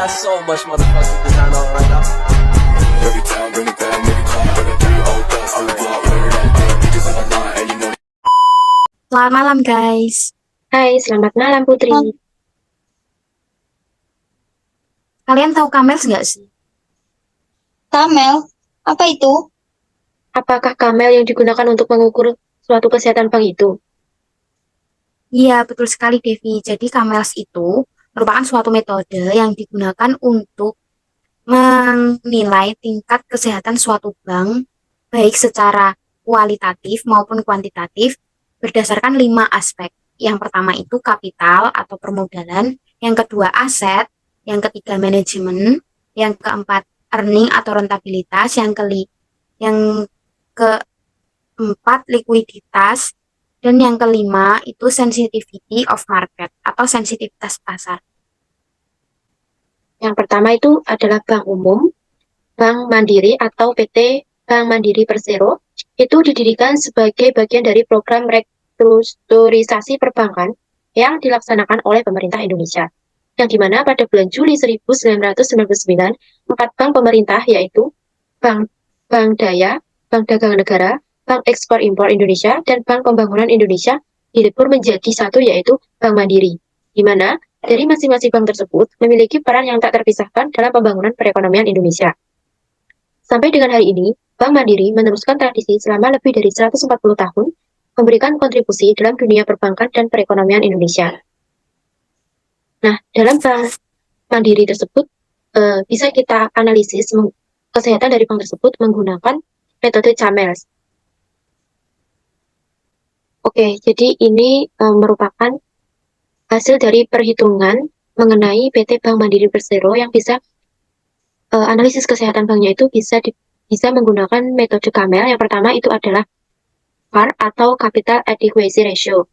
got so much motherfucking design on right now. Every time, bring it back, make it clap. Got a 3 plus, on the block, wear that thing. Bitches on the line, and you know. Selamat malam guys. Hai, selamat malam Putri. Kalian tahu Camels nggak sih? Kamel, apa itu? Apakah kamel yang digunakan untuk mengukur suatu kesehatan bank itu? Iya, betul sekali Devi. Jadi Camels itu merupakan suatu metode yang digunakan untuk menilai tingkat kesehatan suatu bank baik secara kualitatif maupun kuantitatif berdasarkan 5 aspek. Yang pertama itu kapital atau permodalan, yang kedua aset, yang ketiga manajemen, yang keempat earning atau rentabilitas, yang keempat likuiditas, dan yang kelima itu sensitivity of market atau sensitivitas pasar. Yang pertama itu adalah bank umum, Bank Mandiri atau PT Bank Mandiri Persero. Itu didirikan sebagai bagian dari program restrukturisasi perbankan yang dilaksanakan oleh pemerintah Indonesia. Yang dimana pada bulan Juli 1999, 4 bank pemerintah yaitu Bank Daya, Bank Dagang Negara, Bank Ekspor Impor Indonesia, dan Bank Pembangunan Indonesia dilebur menjadi satu yaitu Bank Mandiri, di mana dari masing-masing bank tersebut memiliki peran yang tak terpisahkan dalam pembangunan perekonomian Indonesia. Sampai dengan hari ini, Bank Mandiri meneruskan tradisi selama lebih dari 140 tahun memberikan kontribusi dalam dunia perbankan dan perekonomian Indonesia. Nah, dalam Bank Mandiri tersebut bisa kita analisis kesehatan dari bank tersebut menggunakan metode Camels. Oke, jadi ini merupakan hasil dari perhitungan mengenai PT Bank Mandiri Persero yang bisa analisis kesehatan banknya itu bisa menggunakan metode Camel. Yang pertama itu adalah CAR atau Capital Adequacy Ratio.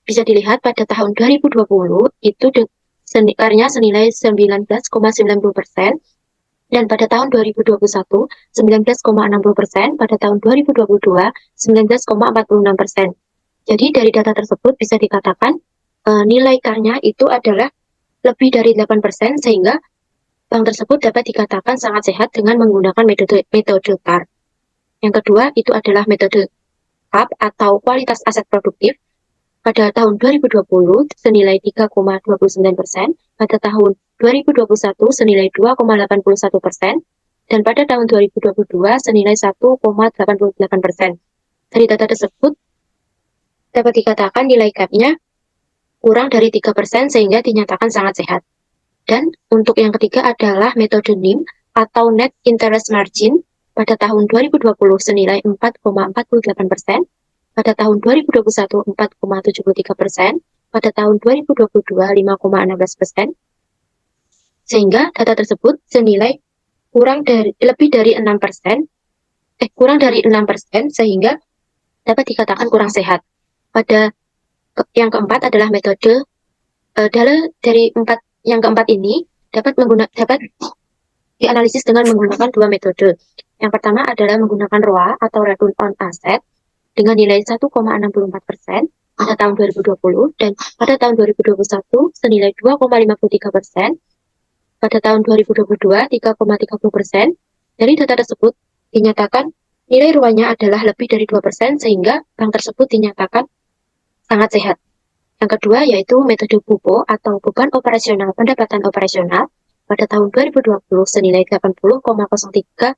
Bisa dilihat pada tahun 2020 itu CAR-nya senilai 19,90%, dan pada tahun 2021 19,60%, pada tahun 2022 19,46%. Jadi dari data tersebut bisa dikatakan nilai CAR-nya itu adalah lebih dari 8%, sehingga bank tersebut dapat dikatakan sangat sehat dengan menggunakan metode CAR. Yang kedua itu adalah metode CAP atau kualitas aset produktif. Pada tahun 2020 senilai 3,29%, pada tahun 2021 senilai 2,81%, dan pada tahun 2022 senilai 1,88%. Dari data tersebut dapat dikatakan nilai CAP-nya kurang dari 3% sehingga dinyatakan sangat sehat. Dan untuk yang ketiga adalah metode NIM atau Net Interest Margin. Pada tahun 2020 senilai 4,48%, pada tahun 2021 4,73%, pada tahun 2022 5,16%, sehingga data tersebut senilai lebih dari 6%, sehingga dapat dikatakan kurang sehat. Pada yang keempat adalah metode yang keempat ini dapat dianalisis dengan menggunakan 2 metode. Yang pertama adalah menggunakan ROA atau Return on Asset dengan nilai 1,64% pada tahun 2020, dan pada tahun 2021 senilai 2,53%, pada tahun 2022 3,30%. Dari data tersebut dinyatakan nilai ROA-nya adalah lebih dari 2%, sehingga bank tersebut dinyatakan sangat sehat. Yang kedua yaitu metode BOPO atau beban operasional pendapatan operasional. Pada tahun 2020 senilai 80,03%,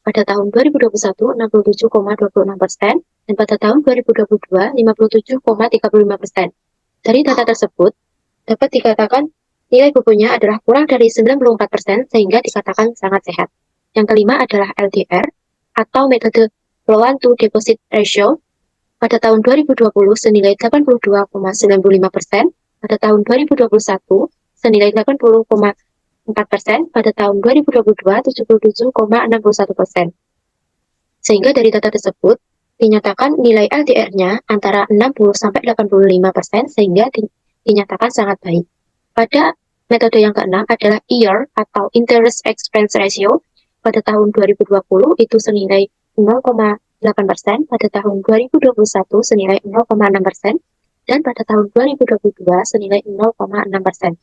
pada tahun 2021 67,26%, dan pada tahun 2022 57,35%. Dari data tersebut dapat dikatakan nilai BOPO-nya adalah kurang dari 94%, sehingga dikatakan sangat sehat. Yang kelima adalah LDR atau metode Loan to Deposit Ratio. Pada tahun 2020 senilai 82,95%, pada tahun 2021 senilai 80,4%, pada tahun 2022 77,61%. Sehingga dari data tersebut dinyatakan nilai LDR-nya antara 60-85%, sehingga dinyatakan sangat baik. Pada metode yang keenam adalah IR atau Interest Expense Ratio. Pada tahun 2020 itu senilai 0,8%, pada tahun 2021 senilai 0,6%, dan pada tahun 2022 senilai 0,6%.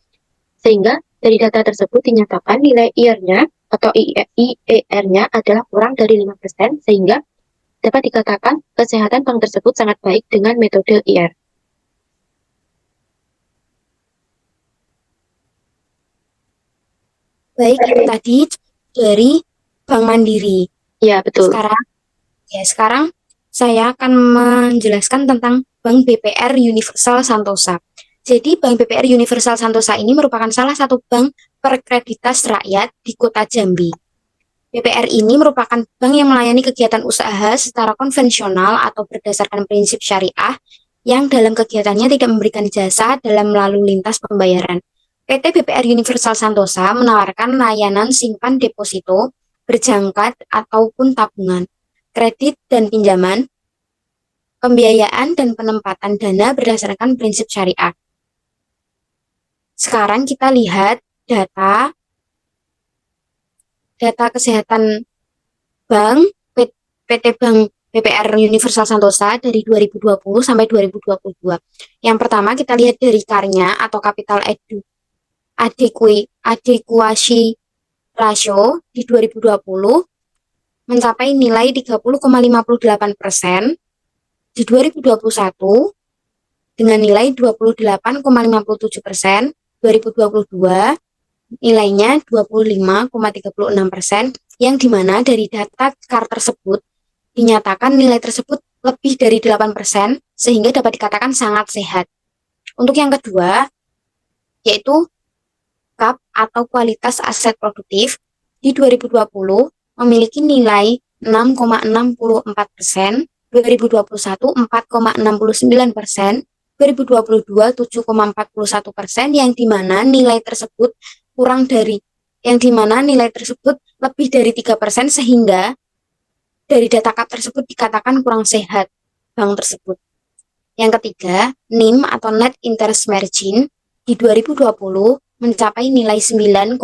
Sehingga Dari data tersebut dinyatakan nilai IR-nya atau IER-nya adalah kurang dari 5%, sehingga dapat dikatakan kesehatan bank tersebut sangat baik dengan metode IR. Baik, itu tadi dari Bank Mandiri. Ya, betul. Sekarang saya akan menjelaskan tentang Bank BPR Universal Santosa. Jadi Bank BPR Universal Santosa ini merupakan salah satu bank perkreditas rakyat di Kota Jambi. BPR ini merupakan bank yang melayani kegiatan usaha secara konvensional atau berdasarkan prinsip syariah yang dalam kegiatannya tidak memberikan jasa dalam lalu lintas pembayaran. PT BPR Universal Santosa menawarkan layanan simpan deposito, berjangkat ataupun tabungan, kredit dan pinjaman, pembiayaan dan penempatan dana berdasarkan prinsip syariah. Sekarang kita lihat data kesehatan bank PT Bank BPR Universal Santosa dari 2020 sampai 2022. Yang pertama kita lihat dari KAR-nya atau capital adequacy ratio di 2020 mencapai nilai 30,58%, di 2021 dengan nilai 28,57%, 2022 nilainya 25,36%, yang dimana dari data KAR tersebut dinyatakan nilai tersebut lebih dari 8%, sehingga dapat dikatakan sangat sehat. Untuk yang kedua, yaitu KAP atau kualitas aset produktif di 2020 memiliki nilai 6,64%, 2021 4,69%, 2022 7,41%, yang dimana nilai tersebut lebih dari 3%, sehingga dari data KAP tersebut dikatakan kurang sehat bank tersebut. Yang ketiga, NIM atau Net Interest Margin di 2020 mencapai nilai 9,18%,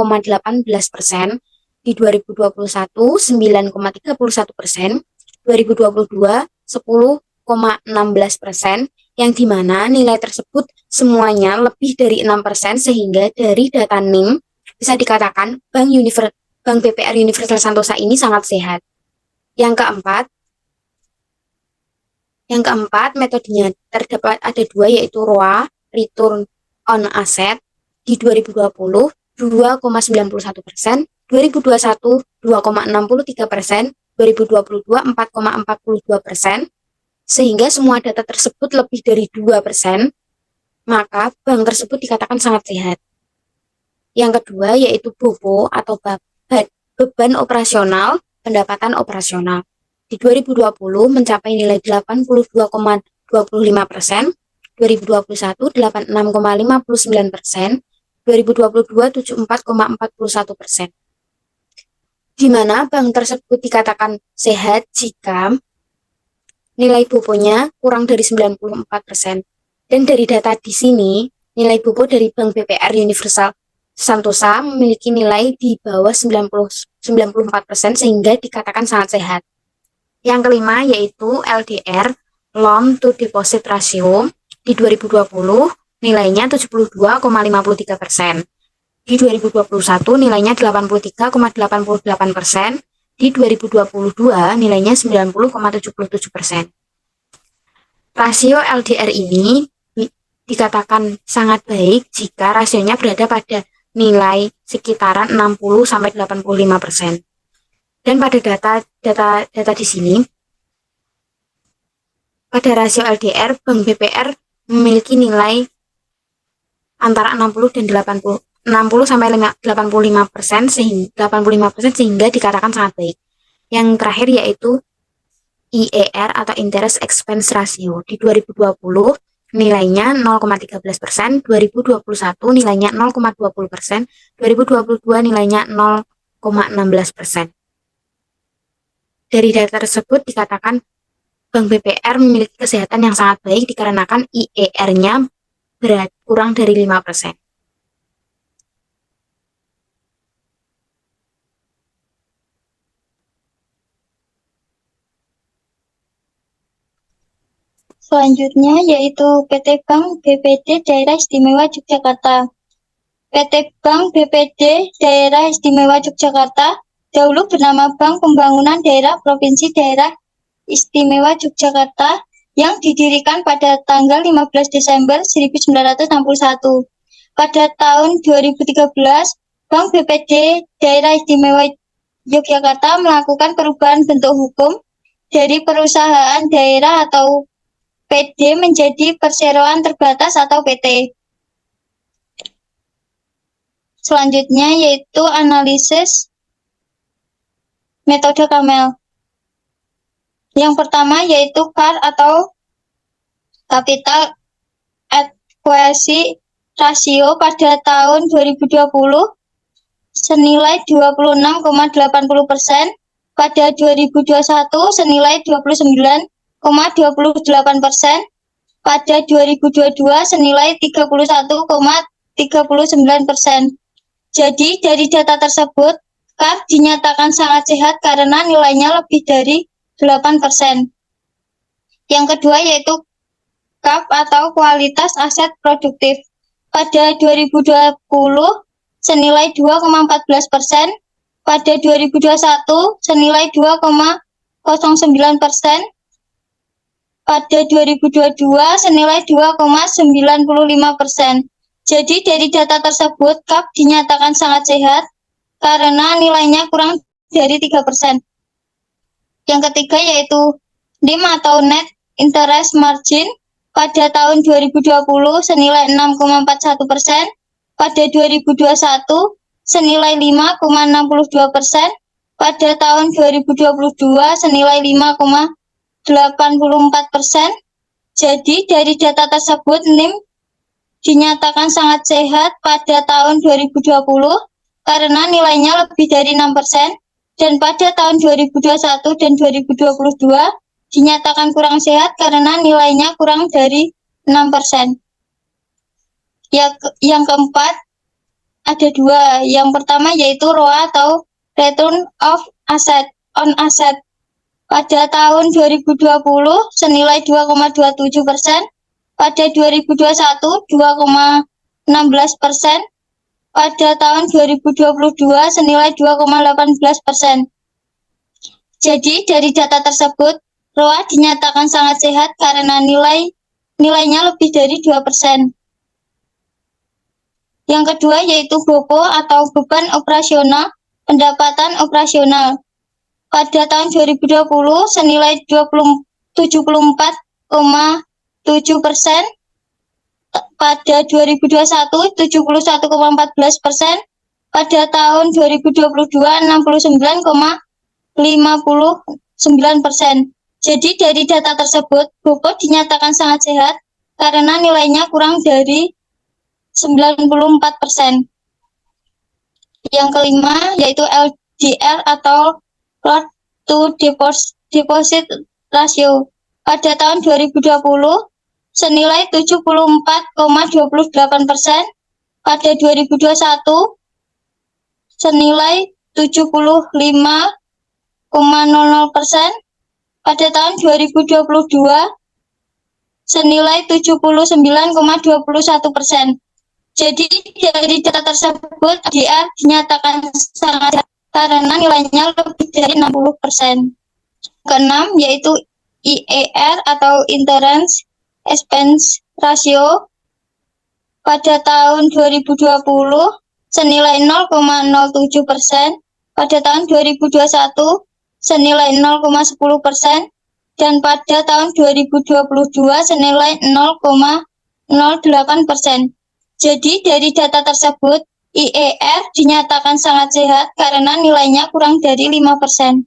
di 2021 9,31%, 2022 10,16%, yang dimana nilai tersebut semuanya lebih dari 6%, sehingga dari data NIM bisa dikatakan Bank BPR Universal Santosa ini sangat sehat. Yang keempat, metodenya terdapat ada dua, yaitu ROA, Return on Asset, di 2020 2,91%, 2021 2,63%, 2022 4,42%, sehingga semua data tersebut lebih dari 2%, maka bank tersebut dikatakan sangat sehat. Yang kedua yaitu BOPO atau beban operasional pendapatan operasional. Di 2020 mencapai nilai 82,25%, 2021 86,59%, 2022 74,41%. Di mana bank tersebut dikatakan sehat jika nilai BOPO-nya kurang dari 94%. Dan dari data di sini, nilai BOPO dari Bank BPR Universal Santosa memiliki nilai di bawah 94%, sehingga dikatakan sangat sehat. Yang kelima yaitu LDR, Loan to Deposit Ratio, di 2020 nilainya 72,53%. Di 2021 nilainya 83,88%, di 2022 nilainya 90,77%. Rasio LDR ini dikatakan sangat baik jika rasionya berada pada nilai sekitaran 60-85%. Dan pada data di sini, pada rasio LDR, Bank BPR memiliki nilai antara 60 sampai 85%, sehingga dikatakan sangat baik. Yang terakhir yaitu IER atau Interest Expense Ratio, di 2020 nilainya 0,13%, 2021 nilainya 0,20%, 2022 nilainya 0,16%. Dari data tersebut dikatakan Bank BPR memiliki kesehatan yang sangat baik dikarenakan IER-nya kurang dari 5%. Selanjutnya yaitu PT Bank BPD Daerah Istimewa Yogyakarta. PT Bank BPD Daerah Istimewa Yogyakarta, dahulu bernama Bank Pembangunan Daerah Provinsi Daerah Istimewa Yogyakarta, yang didirikan pada tanggal 15 Desember 1961. Pada tahun 2013, Bank BPD Daerah Istimewa Yogyakarta melakukan perubahan bentuk hukum dari perusahaan daerah atau PD menjadi perseroan terbatas atau PT. Selanjutnya yaitu analisis metode Kamel. Yang pertama yaitu CAR atau Capital Adequacy Ratio pada tahun 2020 senilai 26,80%, pada 2021 senilai 29,28%, pada 2022 senilai 31,39%. Jadi dari data tersebut, CAR dinyatakan sangat sehat karena nilainya lebih dari 8%. Yang kedua yaitu CAP atau kualitas aset produktif. Pada 2020 senilai 2,14%, pada 2021 senilai 2,09%, pada 2022 senilai 2,95%. Jadi dari data tersebut, CAP dinyatakan sangat sehat karena nilainya kurang dari 3%. Yang ketiga yaitu NIM atau Net Interest Margin. Pada tahun 2020 senilai 6,41%, pada 2021 senilai 5,62%, pada tahun 2022 senilai 5,84%. Jadi dari data tersebut NIM dinyatakan sangat sehat pada tahun 2020 karena nilainya lebih dari 6%, dan pada tahun 2021 dan 2022 dinyatakan kurang sehat karena nilainya kurang dari 6%. Yang keempat ada dua. Yang pertama yaitu ROA atau Return on Asset. Pada tahun 2020 senilai 2,27%, pada 2021 2,16%, pada tahun 2022 senilai 2,18%. Jadi dari data tersebut, ROA dinyatakan sangat sehat karena nilainya lebih dari 2%. Yang kedua yaitu BOPO atau beban operasional pendapatan operasional. Pada tahun 2020 senilai 74,7%, pada 2021 71,14%, pada tahun 2022 69,59%. Jadi dari data tersebut, BOPO dinyatakan sangat sehat karena nilainya kurang dari 94%. Yang kelima yaitu LDR atau Loan to Deposit Ratio. Pada tahun 2020 senilai 74,28%, pada 2021 senilai 75,00%, pada tahun 2022 senilai 79,21%. Jadi dari data tersebut LDR dinyatakan sangat sehat karena nilainya lebih dari 60%. Keenam yaitu IER atau Interest Expense Ratio. Pada tahun 2020 senilai 0,07%, pada tahun 2021 senilai 0,10%, dan pada tahun 2022 senilai 0,08%. Jadi dari data tersebut, IER dinyatakan sangat sehat karena nilainya kurang dari 5%.